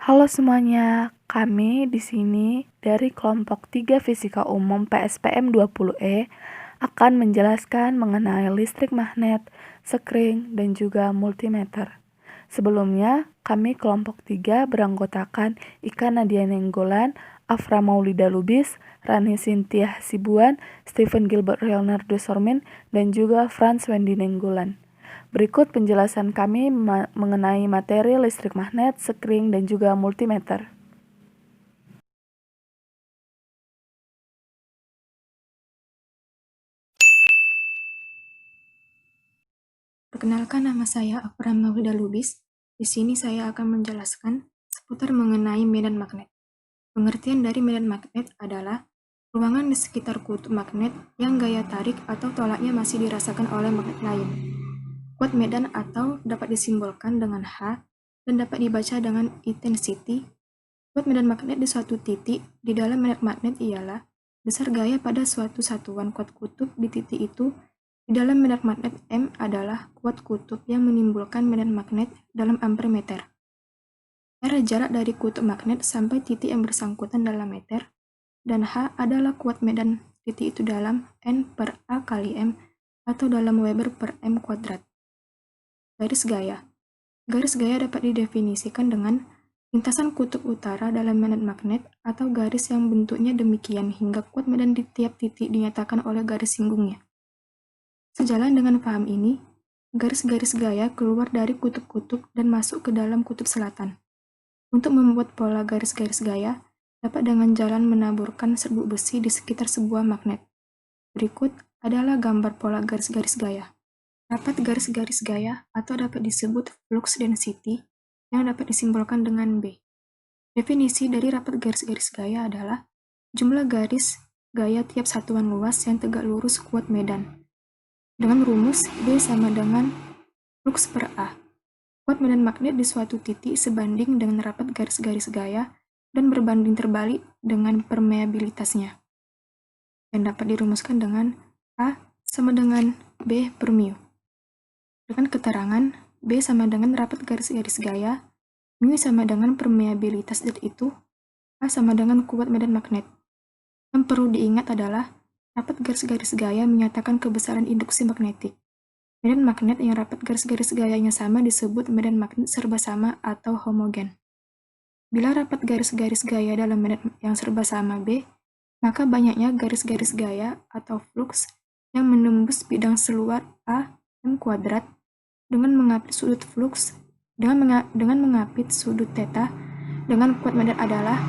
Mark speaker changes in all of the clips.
Speaker 1: Halo semuanya, kami di sini dari kelompok 3 Fisika Umum PSPM 20E akan menjelaskan mengenai listrik magnet, sekring, dan juga multimeter. Sebelumnya, kami kelompok 3 beranggotakan Ika Nadia Nenggolan, Afra Maulida Lubis, Rani Sintiah Sibuan, Stephen Gilbert Leonardo Sormin, dan juga Franz Wendy Nenggolan. Berikut penjelasan kami mengenai materi listrik magnet, sekring, dan juga multimeter.
Speaker 2: Perkenalkan, nama saya Afra Maulida Lubis. Di sini saya akan menjelaskan seputar mengenai medan magnet. Pengertian dari medan magnet adalah ruangan di sekitar kutub magnet yang gaya tarik atau tolaknya masih dirasakan oleh magnet lain. Kuat medan atau dapat disimbolkan dengan H dan dapat dibaca dengan intensity. Kuat medan magnet di suatu titik di dalam medan magnet ialah besar gaya pada suatu satuan kuat kutub di titik itu. Di dalam medan magnet M adalah kuat kutub yang menimbulkan medan magnet dalam ampere meter. R jarak dari kutub magnet sampai titik yang bersangkutan dalam meter, dan H adalah kuat medan titik itu dalam N per A kali M atau dalam Weber per M kuadrat. Garis gaya. Garis gaya dapat didefinisikan dengan lintasan kutub utara dalam medan magnet atau garis yang bentuknya demikian hingga kuat medan di tiap titik dinyatakan oleh garis singgungnya. Sejalan dengan paham ini, garis-garis gaya keluar dari kutub-kutub dan masuk ke dalam kutub selatan. Untuk membuat pola garis-garis gaya, dapat dengan jalan menaburkan serbuk besi di sekitar sebuah magnet. Berikut adalah gambar pola garis-garis gaya. Rapat garis-garis gaya atau dapat disebut flux density yang dapat disimbolkan dengan B. Definisi dari rapat garis-garis gaya adalah jumlah garis gaya tiap satuan luas yang tegak lurus kuat medan. Dengan rumus B sama dengan flux per A. Kuat medan magnet di suatu titik sebanding dengan rapat garis-garis gaya dan berbanding terbalik dengan permeabilitasnya. Dan dapat dirumuskan dengan A sama dengan B per mu. Dengan keterangan B sama dengan rapat garis-garis gaya, mu sama dengan permeabilitas zat itu, A sama dengan kuat medan magnet. Yang perlu diingat adalah rapat garis-garis gaya menyatakan kebesaran induksi magnetik. Medan magnet yang rapat garis-garis gayanya sama disebut medan magnet serba sama atau homogen. Bila rapat garis-garis gaya dalam medan yang serba sama B, maka banyaknya garis-garis gaya atau flux yang menembus bidang seluar A M kuadrat dengan mengapit sudut flux dengan mengapit sudut theta dengan kuat medan adalah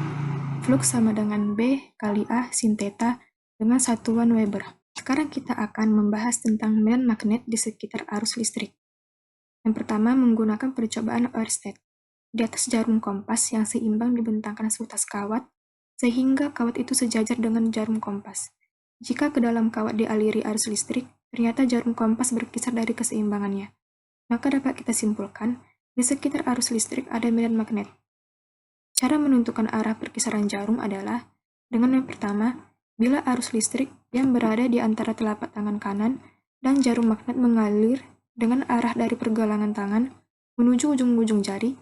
Speaker 2: flux sama dengan B kali A sin theta dengan satuan Weber. Sekarang kita akan membahas tentang medan magnet di sekitar arus listrik. Yang pertama, menggunakan percobaan Oersted. Di atas jarum kompas yang seimbang dibentangkan seutas kawat, sehingga kawat itu sejajar dengan jarum kompas. Jika ke dalam kawat dialiri arus listrik, ternyata jarum kompas berkisar dari keseimbangannya. Maka dapat kita simpulkan, di sekitar arus listrik ada medan magnet. Cara menentukan arah perkisaran jarum adalah, dengan yang pertama, bila arus listrik yang berada di antara telapak tangan kanan dan jarum magnet mengalir dengan arah dari pergelangan tangan menuju ujung-ujung jari,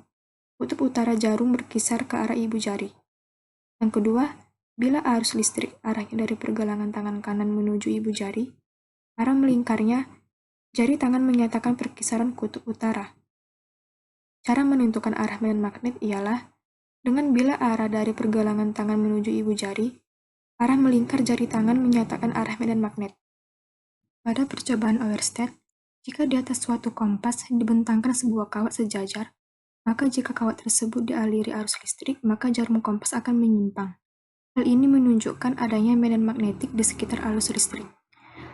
Speaker 2: kutub utara jarum berkisar ke arah ibu jari. Yang kedua, bila arus listrik arahnya dari pergelangan tangan kanan menuju ibu jari, arah melingkarnya, jari tangan menyatakan perkisaran kutub utara. Cara menentukan arah medan magnet ialah dengan bila arah dari pergelangan tangan menuju ibu jari, arah melingkar jari tangan menyatakan arah medan magnet. Pada percobaan Oersted, jika di atas suatu kompas dibentangkan sebuah kawat sejajar, maka jika kawat tersebut dialiri arus listrik, maka jarum kompas akan menyimpang. Hal ini menunjukkan adanya medan magnetik di sekitar arus listrik.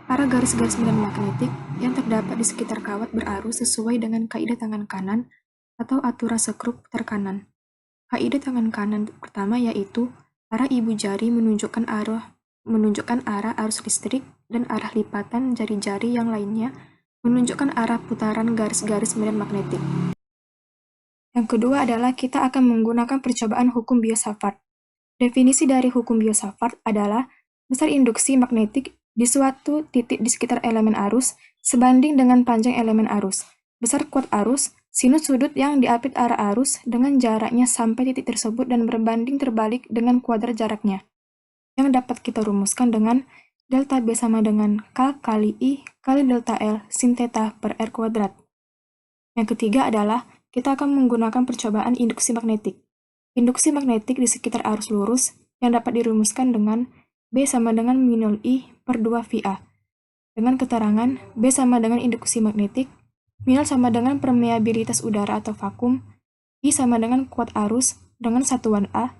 Speaker 2: Arah garis-garis medan magnetik yang terdapat di sekitar kawat berarus sesuai dengan kaidah tangan kanan atau aturan sekrup putar kanan. Kaidah tangan kanan pertama yaitu arah ibu jari menunjukkan arah arus listrik dan arah lipatan jari-jari yang lainnya menunjukkan arah putaran garis-garis medan magnetik. Yang kedua adalah kita akan menggunakan percobaan hukum Biot-Savart. Definisi dari hukum Biot-Savart adalah besar induksi magnetik di suatu titik di sekitar elemen arus sebanding dengan panjang elemen arus. Besar kuat arus Sinus sudut yang diapit arah arus dengan jaraknya sampai titik tersebut dan berbanding terbalik dengan kuadrat jaraknya, yang dapat kita rumuskan dengan delta B sama dengan K kali I kali delta L sin theta per R kuadrat. Yang ketiga adalah kita akan menggunakan percobaan induksi magnetik. Induksi magnetik di sekitar arus lurus yang dapat dirumuskan dengan B sama dengan minul I per 2 VA. Dengan keterangan B sama dengan induksi magnetik, minul sama dengan permeabilitas udara atau vakum, I sama dengan kuat arus dengan satuan A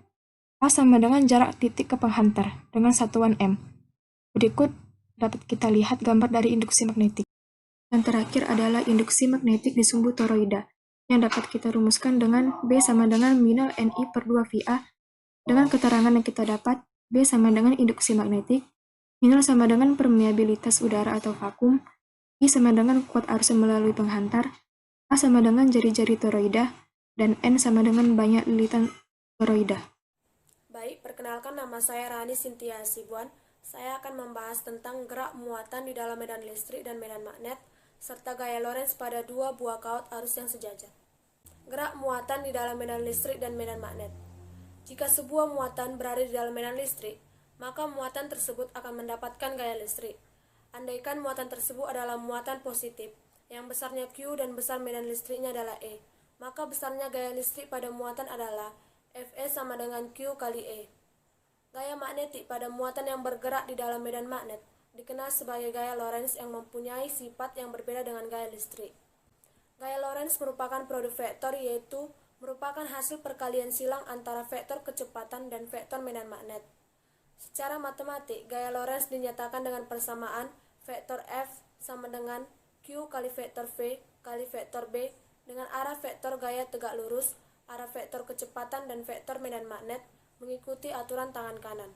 Speaker 2: sama dengan jarak titik ke penghantar dengan satuan M. Berikut dapat kita lihat gambar dari induksi magnetik. Yang terakhir adalah induksi magnetik di sumbu toroida, yang dapat kita rumuskan dengan B sama dengan minul Ni per 2 VA. Dengan keterangan yang kita dapat, B sama dengan induksi magnetik, minul sama dengan permeabilitas udara atau vakum, I sama dengan kuat arus melalui penghantar, A sama dengan jari-jari toroida, dan N sama dengan banyak lilitan toroida.
Speaker 3: Baik, perkenalkan nama saya Rani Sintia Sibuan. Saya akan membahas tentang gerak muatan di dalam medan listrik dan medan magnet, serta gaya Lorentz pada dua buah kawat arus yang sejajar. Gerak muatan di dalam medan listrik dan medan magnet. Jika sebuah muatan berada di dalam medan listrik, maka muatan tersebut akan mendapatkan gaya listrik. Andaikan muatan tersebut adalah muatan positif, yang besarnya Q dan besar medan listriknya adalah E, maka besarnya gaya listrik pada muatan adalah Fe sama dengan Q kali E. Gaya magnetik pada muatan yang bergerak di dalam medan magnet dikenal sebagai gaya Lorentz yang mempunyai sifat yang berbeda dengan gaya listrik. Gaya Lorentz merupakan produk vektor, yaitu merupakan hasil perkalian silang antara vektor kecepatan dan vektor medan magnet. Secara matematik, gaya Lorentz dinyatakan dengan persamaan vektor F sama dengan Q kali vektor V kali vektor B dengan arah vektor gaya tegak lurus, arah vektor kecepatan dan vektor medan magnet mengikuti aturan tangan kanan.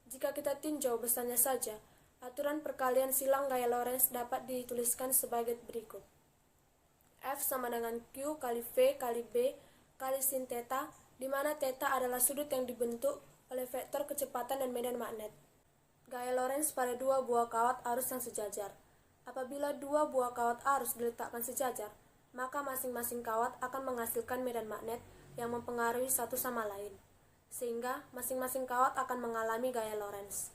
Speaker 3: Jika kita tinjau besarnya saja, aturan perkalian silang gaya Lorentz dapat dituliskan sebagai berikut. F sama dengan Q kali V kali B kali sin theta, di mana theta adalah sudut yang dibentuk oleh vektor kecepatan dan medan magnet. Gaya Lorentz pada dua buah kawat arus yang sejajar. Apabila dua buah kawat arus diletakkan sejajar, maka masing-masing kawat akan menghasilkan medan magnet yang mempengaruhi satu sama lain, sehingga masing-masing kawat akan mengalami gaya Lorentz.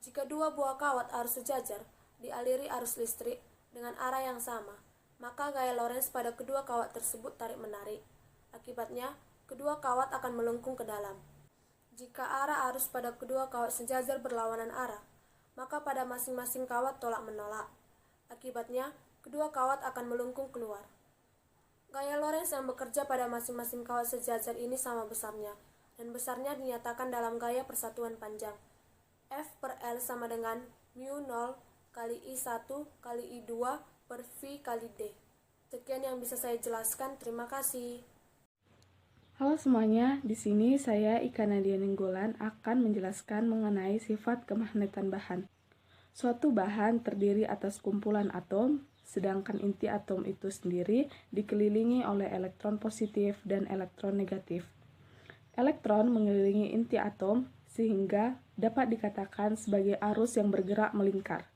Speaker 3: Jika dua buah kawat arus sejajar dialiri arus listrik dengan arah yang sama, maka gaya Lorentz pada kedua kawat tersebut tarik-menarik. Akibatnya, kedua kawat akan melengkung ke dalam. Jika arah arus pada kedua kawat sejajar berlawanan arah, maka pada masing-masing kawat tolak-menolak. Akibatnya, kedua kawat akan melengkung keluar. Gaya Lorentz yang bekerja pada masing-masing kawat sejajar ini sama besarnya, dan besarnya dinyatakan dalam gaya persatuan panjang. F per L sama dengan mu 0 kali I1 kali I2 per V kali D. Sekian yang bisa saya jelaskan, terima kasih.
Speaker 1: Halo semuanya, di sini saya Ika Nadia Ninggolan akan menjelaskan mengenai sifat kemagnetan bahan. Suatu bahan terdiri atas kumpulan atom, sedangkan inti atom itu sendiri dikelilingi oleh elektron positif dan elektron negatif. Elektron mengelilingi inti atom sehingga dapat dikatakan sebagai arus yang bergerak melingkar.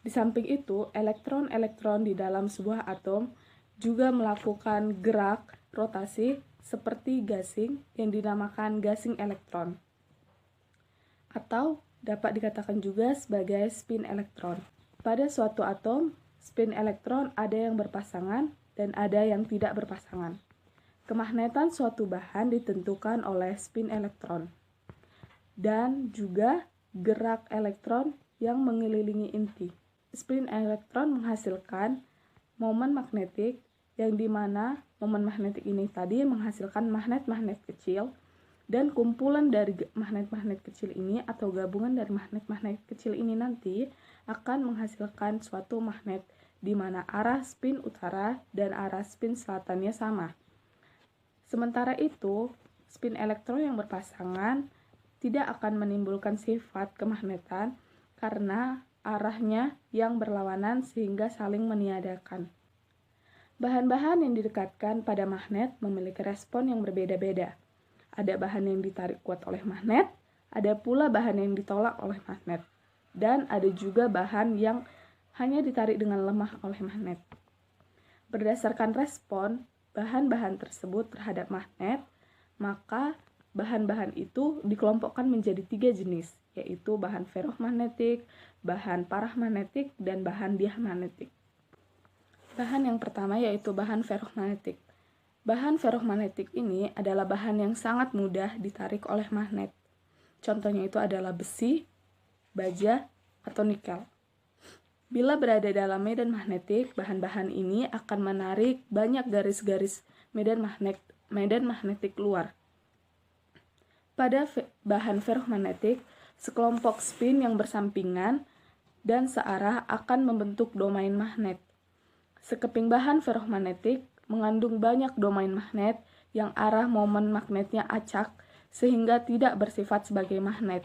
Speaker 1: Di samping itu, elektron-elektron di dalam sebuah atom juga melakukan gerak rotasi seperti gasing yang dinamakan gasing elektron, atau dapat dikatakan juga sebagai spin elektron. Pada suatu atom, spin elektron ada yang berpasangan dan ada yang tidak berpasangan. Kemagnetan suatu bahan ditentukan oleh spin elektron dan juga gerak elektron yang mengelilingi inti. Spin elektron menghasilkan momen magnetik yang dimana momen magnetik ini tadi menghasilkan magnet-magnet kecil, dan kumpulan dari magnet-magnet kecil ini atau gabungan dari magnet-magnet kecil ini nanti akan menghasilkan suatu magnet di mana arah spin utara dan arah spin selatannya sama. Sementara itu, spin elektron yang berpasangan tidak akan menimbulkan sifat kemagnetan karena arahnya yang berlawanan sehingga saling meniadakan. Bahan-bahan yang didekatkan pada magnet memiliki respon yang berbeda-beda. Ada bahan yang ditarik kuat oleh magnet, ada pula bahan yang ditolak oleh magnet, dan ada juga bahan yang hanya ditarik dengan lemah oleh magnet. Berdasarkan respon bahan-bahan tersebut terhadap magnet, maka bahan-bahan itu dikelompokkan menjadi 3 jenis, yaitu bahan ferromagnetik, bahan paramagnetik, dan bahan diamagnetik. Bahan yang pertama yaitu bahan ferromagnetik. Bahan ferromagnetik ini adalah bahan yang sangat mudah ditarik oleh magnet. Contohnya itu adalah besi, baja, atau nikel. Bila berada dalam medan magnetik, bahan-bahan ini akan menarik banyak garis-garis medan magnetik luar. Pada bahan ferromagnetik, sekelompok spin yang bersampingan dan searah akan membentuk domain magnet. Sekeping bahan ferromagnetik mengandung banyak domain magnet yang arah momen magnetnya acak sehingga tidak bersifat sebagai magnet.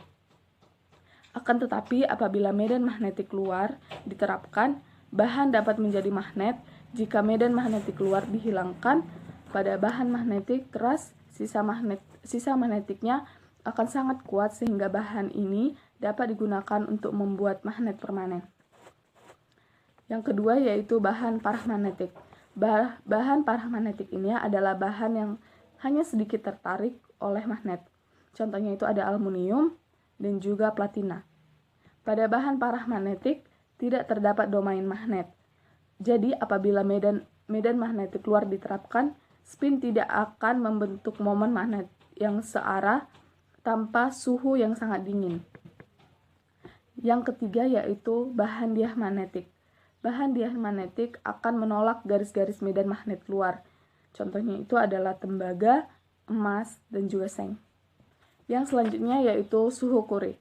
Speaker 1: Akan tetapi apabila medan magnetik luar diterapkan, bahan dapat menjadi magnet jika medan magnetik luar dihilangkan. Pada bahan magnetik keras, sisa magnetiknya akan sangat kuat sehingga bahan ini dapat digunakan untuk membuat magnet permanen. Yang kedua yaitu bahan paramagnetik. Bahan paramagnetik ini adalah bahan yang hanya sedikit tertarik oleh magnet. Contohnya itu ada aluminium dan juga platina. Pada bahan paramagnetik tidak terdapat domain magnet. Jadi apabila medan magnetik luar diterapkan, spin tidak akan membentuk momen magnet yang searah tanpa suhu yang sangat dingin. Yang ketiga yaitu bahan diamagnetik. Bahan diamagnetik akan menolak garis-garis medan magnet luar. Contohnya itu adalah tembaga, emas, dan juga seng. Yang selanjutnya yaitu suhu Curie.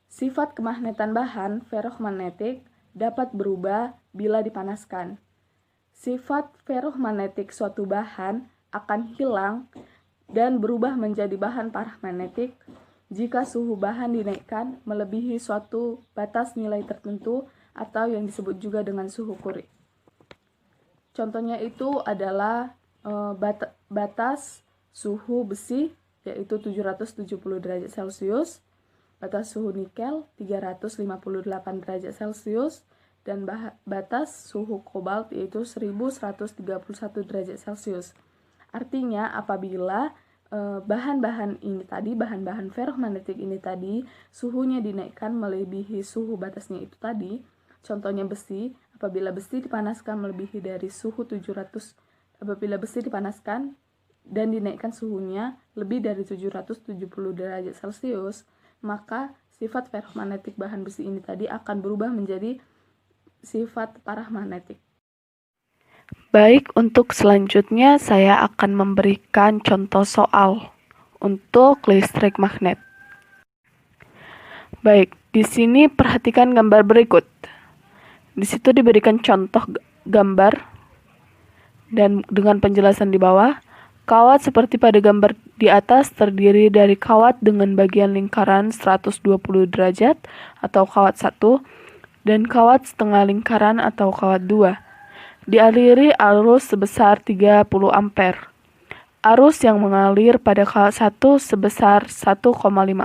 Speaker 1: Sifat kemagnetan bahan ferromagnetik dapat berubah bila dipanaskan. Sifat ferromagnetik suatu bahan akan hilang dan berubah menjadi bahan paramagnetik jika suhu bahan dinaikkan melebihi suatu batas nilai tertentu atau yang disebut juga dengan suhu Curie. Contohnya itu adalah batas suhu besi yaitu 770 derajat Celcius, batas suhu nikel 358 derajat Celcius, dan batas suhu kobalt yaitu 1131 derajat Celcius. Artinya apabila bahan-bahan ferromagnetik ini tadi suhunya dinaikkan melebihi suhu batasnya itu tadi, contohnya besi, apabila besi dipanaskan melebihi dari suhu 700, apabila besi dipanaskan dan dinaikkan suhunya lebih dari 770 derajat Celcius, maka sifat ferromagnetik bahan besi ini tadi akan berubah menjadi sifat paramagnetik. Baik, untuk selanjutnya saya akan memberikan contoh soal untuk listrik magnet. Baik, di sini perhatikan gambar berikut. Di situ diberikan contoh gambar dan dengan penjelasan di bawah. Kawat seperti pada gambar di atas terdiri dari kawat dengan bagian lingkaran 120 derajat atau kawat 1 dan kawat setengah lingkaran atau kawat 2. Dialiri arus sebesar 30 ampere. Arus yang mengalir pada kawat 1 sebesar 1,5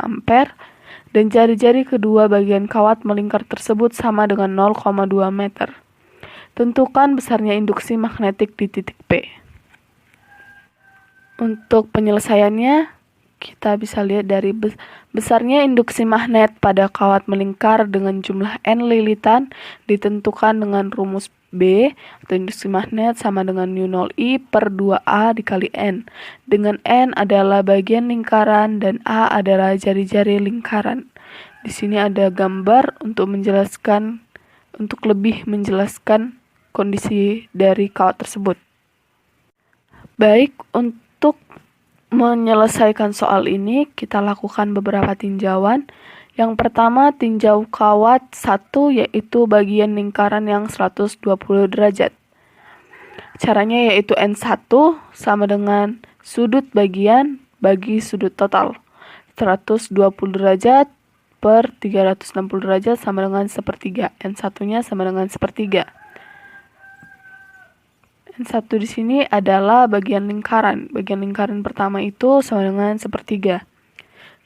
Speaker 1: ampere dan jari-jari kedua bagian kawat melingkar tersebut sama dengan 0,2 meter. Tentukan besarnya induksi magnetik di titik P. Untuk penyelesaiannya, kita bisa lihat dari besarnya induksi magnet pada kawat melingkar dengan jumlah N lilitan ditentukan dengan rumus B atau induksi magnet sama dengan U0I per 2A dikali N. Dengan N adalah bagian lingkaran dan A adalah jari-jari lingkaran. Di sini ada gambar untuk lebih menjelaskan kondisi dari kawat tersebut. Baik, untuk menyelesaikan soal ini, kita lakukan beberapa tinjauan. Yang pertama, tinjau kawat 1 yaitu bagian lingkaran yang 120 derajat. Caranya yaitu N1 sama dengan sudut bagian bagi sudut total. 120 derajat per 360 derajat sama dengan sepertiga. N1-nya sama dengan sepertiga. N1 di sini adalah bagian lingkaran. Bagian lingkaran pertama itu sama dengan sepertiga.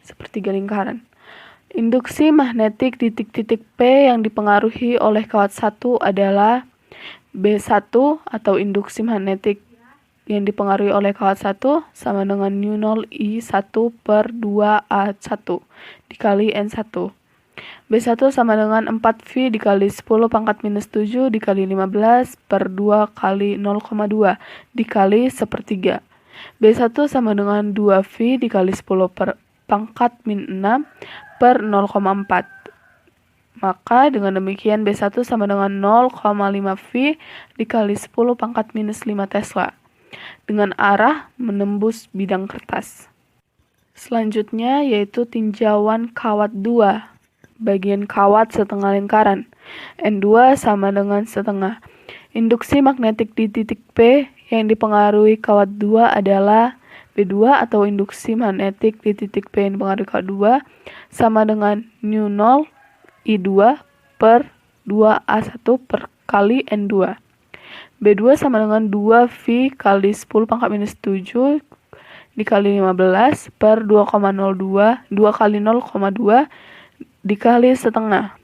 Speaker 1: Sepertiga lingkaran. Induksi magnetik di titik-titik P yang dipengaruhi oleh kawat 1 adalah B1 atau induksi magnetik yang dipengaruhi oleh kawat 1 sama dengan nu0 I1 per 2A1 dikali N1. B1 sama dengan 4V dikali 10 pangkat minus 7 dikali 15 per 2 kali 0,2 dikali 1/3. B1 sama dengan 2V dikali 10 per pangkat min 6 per 0,4. Maka dengan demikian B1 sama dengan 0,5V dikali 10 pangkat minus 5 Tesla dengan arah menembus bidang kertas. Selanjutnya yaitu tinjauan kawat 2. Bagian kawat setengah lingkaran. N2 sama dengan setengah. Induksi magnetik di titik P yang dipengaruhi kawat 2 adalah B2 atau induksi magnetik di titik P yang dipengaruhi kawat 2 sama dengan nu0 I2 per 2A1 per kali N2. B2 sama dengan 2V kali 10 pangkat minus 7 dikali 15 per 2,02 2 kali 0,2 dikali setengah.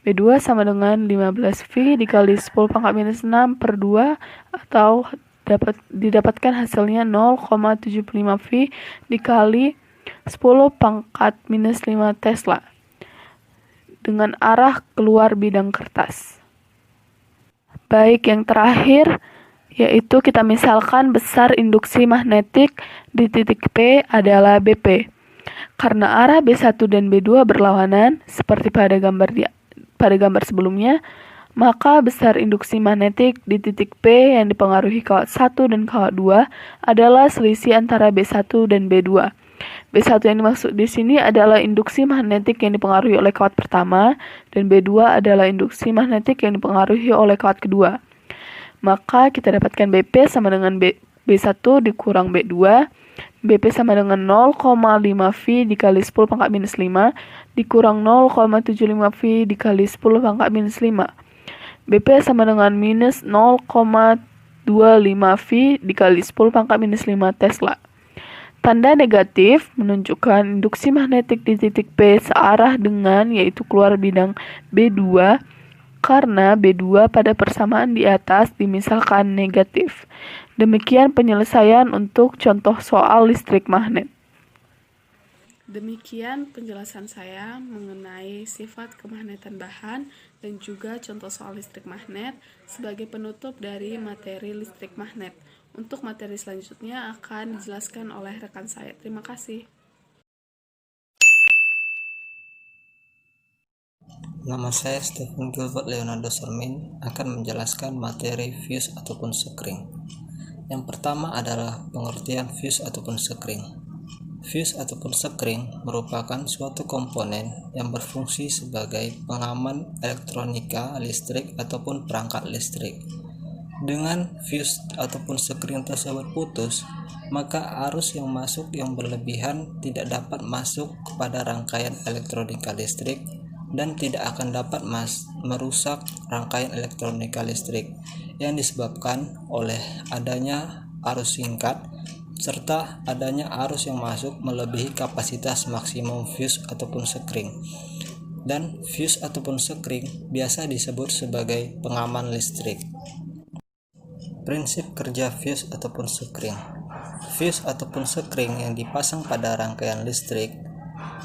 Speaker 1: B2 sama dengan 15V dikali 10 pangkat minus 6 per 2 atau didapatkan hasilnya 0,75V dikali 10 pangkat minus 5 Tesla dengan arah keluar bidang kertas. Baik, yang terakhir yaitu kita misalkan besar induksi magnetik di titik P adalah BP. Karena arah B1 dan B2 berlawanan seperti pada gambar sebelumnya, maka besar induksi magnetik di titik P yang dipengaruhi kawat 1 dan kawat 2 adalah selisih antara B1 dan B2. B1 yang dimaksud di sini adalah induksi magnetik yang dipengaruhi oleh kawat pertama dan B2 adalah induksi magnetik yang dipengaruhi oleh kawat kedua. Maka kita dapatkan BP sama dengan B1 dikurang B2. BP sama dengan 0,5V dikali 10 pangkat minus 5 dikurang 0,75V dikali 10 pangkat minus 5. BP sama dengan minus 0,25V dikali 10 pangkat minus 5 Tesla. Tanda negatif menunjukkan induksi magnetik di titik P searah dengan yaitu keluar bidang B2 karena B2 pada persamaan di atas dimisalkan negatif. Demikian penyelesaian untuk contoh soal listrik magnet. Demikian penjelasan saya mengenai sifat kemagnetan bahan dan juga contoh soal listrik magnet sebagai penutup dari materi listrik magnet. Untuk materi selanjutnya akan dijelaskan oleh rekan saya. Terima kasih.
Speaker 4: Nama saya Stephen Gilbert Leonardo Sermin akan menjelaskan materi fuse ataupun sekring. Yang pertama adalah pengertian fuse ataupun sekring. Fuse ataupun sekring merupakan suatu komponen yang berfungsi sebagai pengaman elektronika listrik ataupun perangkat listrik. Dengan fuse ataupun sekring tersebut putus, maka arus yang masuk yang berlebihan tidak dapat masuk kepada rangkaian elektronika listrik dan tidak akan dapat merusak rangkaian elektronika listrik yang disebabkan oleh adanya arus singkat serta adanya arus yang masuk melebihi kapasitas maksimum fuse ataupun sekring. Dan fuse ataupun sekring biasa disebut sebagai pengaman listrik. Prinsip kerja fuse ataupun sekring. Fuse ataupun sekring yang dipasang pada rangkaian listrik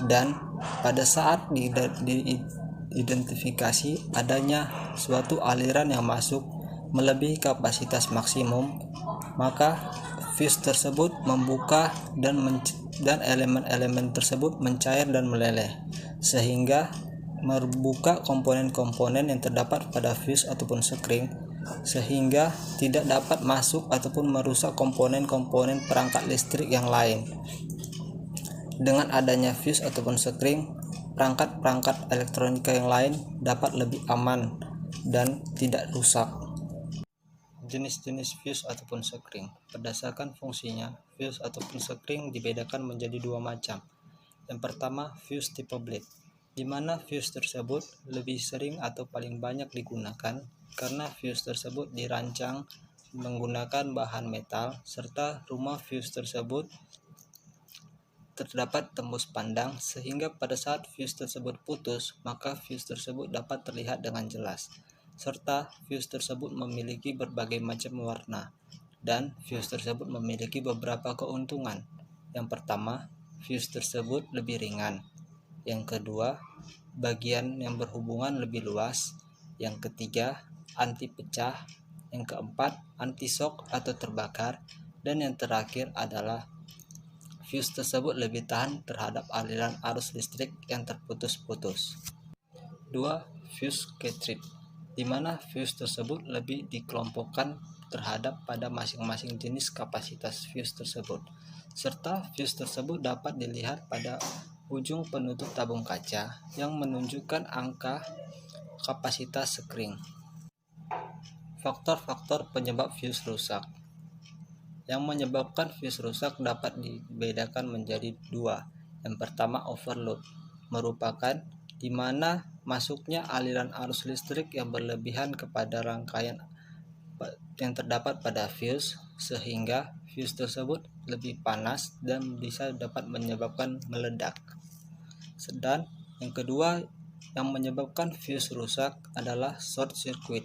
Speaker 4: dan pada saat diidentifikasi adanya suatu aliran yang masuk melebihi kapasitas maksimum, maka fuse tersebut membuka dan elemen-elemen tersebut mencair dan meleleh sehingga membuka komponen-komponen yang terdapat pada fuse ataupun sekring sehingga tidak dapat masuk ataupun merusak komponen-komponen perangkat listrik yang lain. Dengan adanya fuse ataupun sekring, perangkat-perangkat elektronika yang lain dapat lebih aman dan tidak rusak. Jenis-jenis fuse ataupun sekring. Berdasarkan fungsinya, fuse ataupun sekring dibedakan menjadi dua macam. Yang pertama, fuse tipe blade, di mana fuse tersebut lebih sering atau paling banyak digunakan karena fuse tersebut dirancang menggunakan bahan metal serta rumah fuse tersebut terdapat tembus pandang sehingga pada saat fuse tersebut putus maka fuse tersebut dapat terlihat dengan jelas. serta fuse tersebut memiliki berbagai macam warna, dan fuse tersebut memiliki beberapa keuntungan. Yang pertama, fuse tersebut lebih ringan. Yang kedua, bagian yang berhubungan lebih luas. Yang ketiga, anti pecah. Yang keempat, anti shock atau terbakar. Dan yang terakhir adalah fuse tersebut lebih tahan terhadap aliran arus listrik yang terputus-putus. 2. Fuse cartridge, di mana fuse tersebut lebih dikelompokkan terhadap pada masing-masing jenis kapasitas fuse tersebut, serta fuse tersebut dapat dilihat pada ujung penutup tabung kaca yang menunjukkan angka kapasitas sekring. Faktor-faktor penyebab fuse rusak. Yang menyebabkan fuse rusak dapat dibedakan menjadi dua. Yang pertama, overload, merupakan di mana masuknya aliran arus listrik yang berlebihan kepada rangkaian yang terdapat pada fuse, sehingga fuse tersebut lebih panas dan bisa dapat menyebabkan meledak. Sedang yang kedua yang menyebabkan fuse rusak adalah short circuit,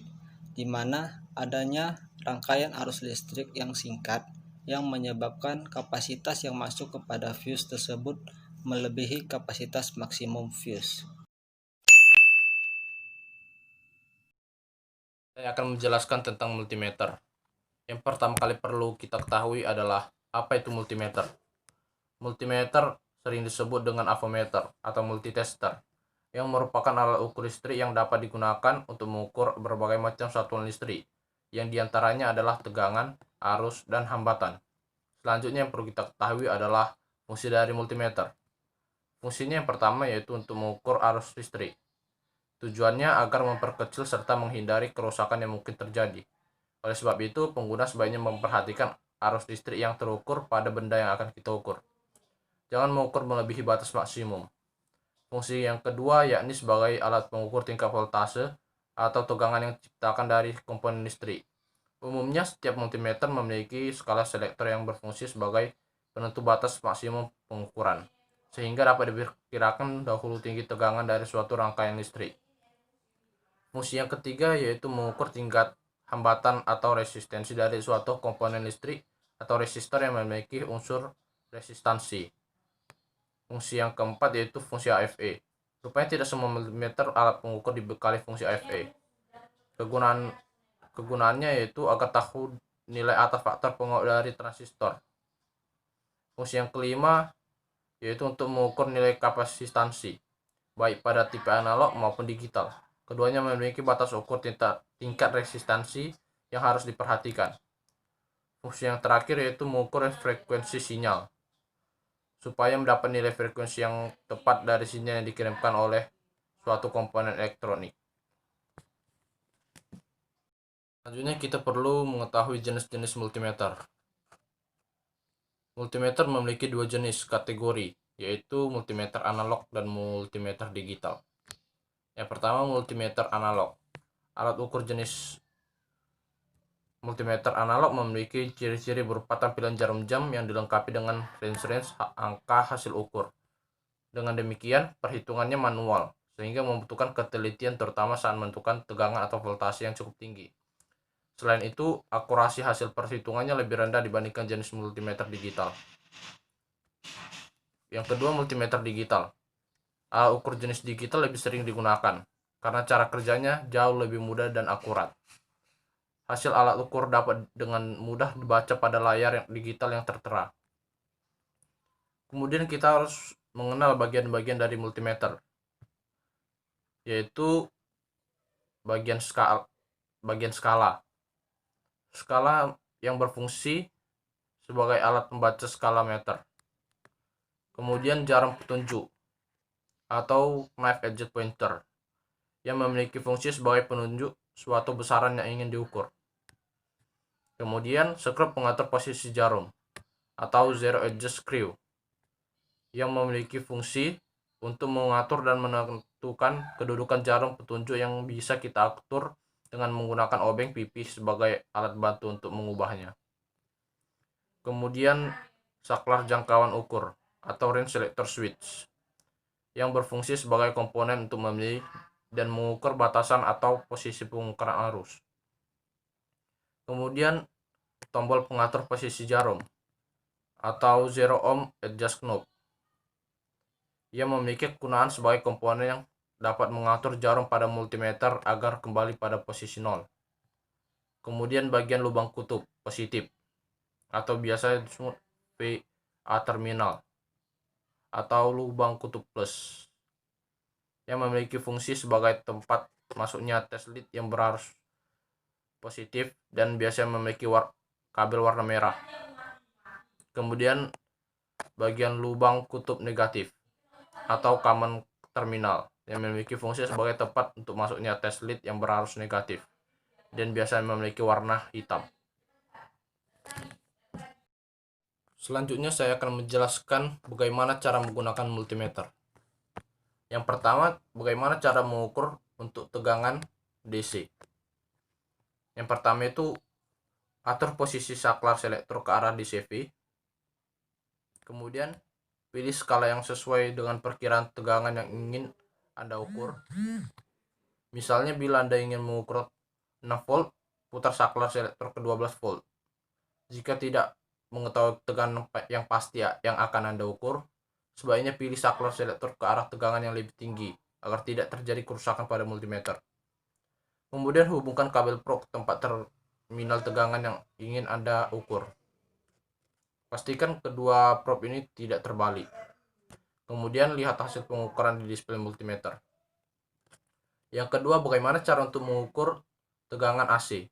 Speaker 4: di mana adanya rangkaian arus listrik yang singkat yang menyebabkan kapasitas yang masuk kepada fuse tersebut melebihi kapasitas maksimum fuse.
Speaker 5: Saya akan menjelaskan tentang multimeter. Yang pertama kali perlu kita ketahui adalah apa itu multimeter. Multimeter sering disebut dengan avometer atau multitester, yang merupakan alat ukur listrik yang dapat digunakan untuk mengukur berbagai macam satuan listrik, yang diantaranya adalah tegangan, arus, dan hambatan. Selanjutnya yang perlu kita ketahui adalah fungsi dari multimeter. Fungsinya yang pertama yaitu untuk mengukur arus listrik. Tujuannya agar memperkecil serta menghindari kerusakan yang mungkin terjadi. Oleh sebab itu, pengguna sebaiknya memperhatikan arus listrik yang terukur pada benda yang akan kita ukur. Jangan mengukur melebihi batas maksimum. Fungsi yang kedua yakni sebagai alat pengukur tingkat voltase atau tegangan yang diciptakan dari komponen listrik. Umumnya, setiap multimeter memiliki skala selektor yang berfungsi sebagai penentu batas maksimum pengukuran, sehingga dapat diperkirakan dahulu tinggi tegangan dari suatu rangkaian listrik. Fungsi yang ketiga yaitu mengukur tingkat hambatan atau resistensi dari suatu komponen listrik atau resistor yang memiliki unsur resistansi. Fungsi yang keempat yaitu fungsi AFE. Rupanya tidak semua multimeter alat pengukur dibekali fungsi AFE. Kegunaannya yaitu agar tahu nilai atas faktor pengaruh dari transistor. Fungsi yang kelima yaitu untuk mengukur nilai kapasitansi, baik pada tipe analog maupun digital. Keduanya memiliki batas ukur tingkat resistansi yang harus diperhatikan. Fungsi yang terakhir yaitu mengukur frekuensi sinyal, supaya mendapat nilai frekuensi yang tepat dari sinyal yang dikirimkan oleh suatu komponen elektronik. Selanjutnya kita perlu mengetahui jenis-jenis multimeter. Multimeter memiliki dua jenis kategori, yaitu multimeter analog dan multimeter digital. Yang pertama, multimeter analog. Alat ukur jenis multimeter analog memiliki ciri-ciri berupa tampilan jarum jam yang dilengkapi dengan range angka hasil ukur. Dengan demikian, perhitungannya manual, sehingga membutuhkan ketelitian terutama saat menentukan tegangan atau voltase yang cukup tinggi. Selain itu, akurasi hasil perhitungannya lebih rendah dibandingkan jenis multimeter digital. Yang kedua, multimeter digital. Alat ukur jenis digital lebih sering digunakan, karena cara kerjanya jauh lebih mudah dan akurat. Hasil alat ukur dapat dengan mudah dibaca pada layar digital yang tertera. Kemudian kita harus mengenal bagian-bagian dari multimeter, yaitu bagian skala. Skala yang berfungsi sebagai alat membaca skala meter. Kemudian jarum petunjuk atau knife edge pointer yang memiliki fungsi sebagai penunjuk suatu besaran yang ingin diukur. Kemudian skrup pengatur posisi jarum atau zero edge screw yang memiliki fungsi untuk mengatur dan menentukan kedudukan jarum petunjuk yang bisa kita atur dengan menggunakan obeng pipih sebagai alat bantu untuk mengubahnya. Kemudian saklar jangkauan ukur atau range selector switch yang berfungsi sebagai komponen untuk memilih dan mengukur batasan atau posisi pengukuran arus. Kemudian tombol pengatur posisi jarum atau zero ohm adjust knob. Ia memiliki kegunaan sebagai komponen yang dapat mengatur jarum pada multimeter agar kembali pada posisi 0. Kemudian bagian lubang kutub positif atau biasa disebut VA terminal atau lubang kutub plus yang memiliki fungsi sebagai tempat masuknya test lead yang berarus positif dan biasanya memiliki kabel warna merah. Kemudian bagian lubang kutub negatif atau common terminal yang memiliki fungsi sebagai tempat untuk masuknya test lead yang berarus negatif dan biasanya memiliki warna hitam. Selanjutnya saya akan menjelaskan bagaimana cara menggunakan multimeter. Yang pertama, bagaimana cara mengukur untuk tegangan DC. Yang pertama itu atur posisi saklar selektor ke arah DCV. Kemudian pilih skala yang sesuai dengan perkiraan tegangan yang ingin Anda ukur. Misalnya bila Anda ingin mengukur 6 volt, putar saklar selektor ke 12 volt. Jika tidak mengetahui tegangan yang pasti yang akan Anda ukur, sebaiknya pilih saklar selektor ke arah tegangan yang lebih tinggi agar tidak terjadi kerusakan pada multimeter. Kemudian hubungkan kabel probe ke tempat terminal tegangan yang ingin Anda ukur. Pastikan kedua probe ini tidak terbalik. Kemudian lihat hasil pengukuran di display multimeter. Yang kedua, bagaimana cara untuk mengukur tegangan AC.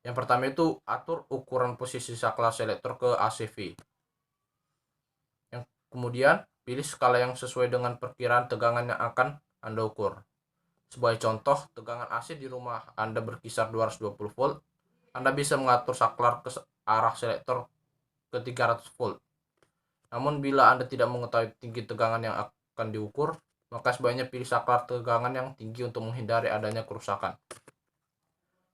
Speaker 5: Yang pertama itu atur ukuran posisi saklar selektor ke ACV. Kemudian pilih skala yang sesuai dengan perkiraan tegangan yang akan Anda ukur. Sebagai contoh, tegangan AC di rumah Anda berkisar 220 volt. Anda bisa mengatur saklar ke arah selektor ke 300 volt. Namun bila Anda tidak mengetahui tinggi tegangan yang akan diukur, maka sebaiknya pilih saklar tegangan yang tinggi untuk menghindari adanya kerusakan.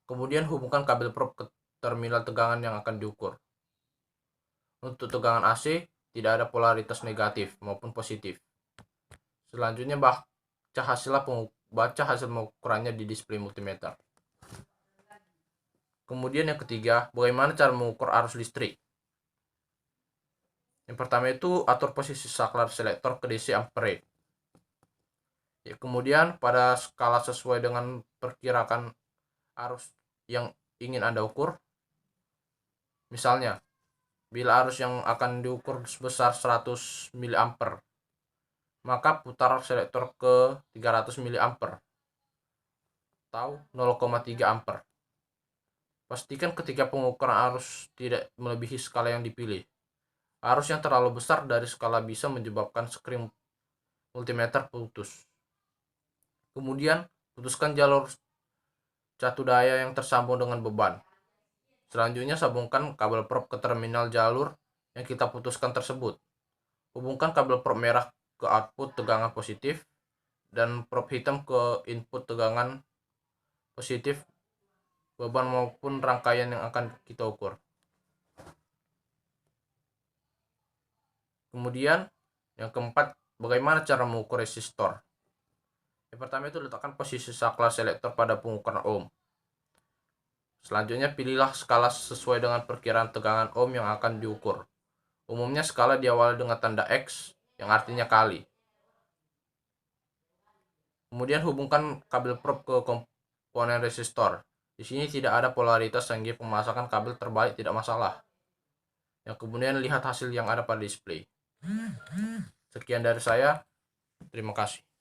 Speaker 5: Kemudian hubungkan kabel probe ke terminal tegangan yang akan diukur. Untuk tegangan AC, tidak ada polaritas negatif maupun positif. Selanjutnya baca hasil pengukurannya di display multimeter. Kemudian yang ketiga, bagaimana cara mengukur arus listrik. Yang pertama itu atur posisi saklar selektor ke DC ampere. Kemudian pada skala sesuai dengan perkirakan arus yang ingin Anda ukur. Misalnya, bila arus yang akan diukur sebesar 100 mA, maka putar selektor ke 300 mA atau 0,3 ampere. Pastikan ketika pengukuran arus tidak melebihi skala yang dipilih. Arus yang terlalu besar dari skala bisa menyebabkan skring multimeter putus. Kemudian, putuskan jalur catu daya yang tersambung dengan beban. Selanjutnya, sambungkan kabel probe ke terminal jalur yang kita putuskan tersebut. Hubungkan kabel probe merah ke output tegangan positif dan probe hitam ke input tegangan positif beban maupun rangkaian yang akan kita ukur. Kemudian yang keempat, bagaimana cara mengukur resistor. Yang pertama itu letakkan posisi saklar selektor pada pengukuran ohm. Selanjutnya pilihlah skala sesuai dengan perkiraan tegangan ohm yang akan diukur. Umumnya skala diawali dengan tanda X yang artinya kali. Kemudian hubungkan kabel probe ke komponen resistor. Di sini tidak ada polaritas sehingga pemasangan kabel terbalik tidak masalah. Yang kemudian lihat hasil yang ada pada display. Sekian dari saya. Terima kasih.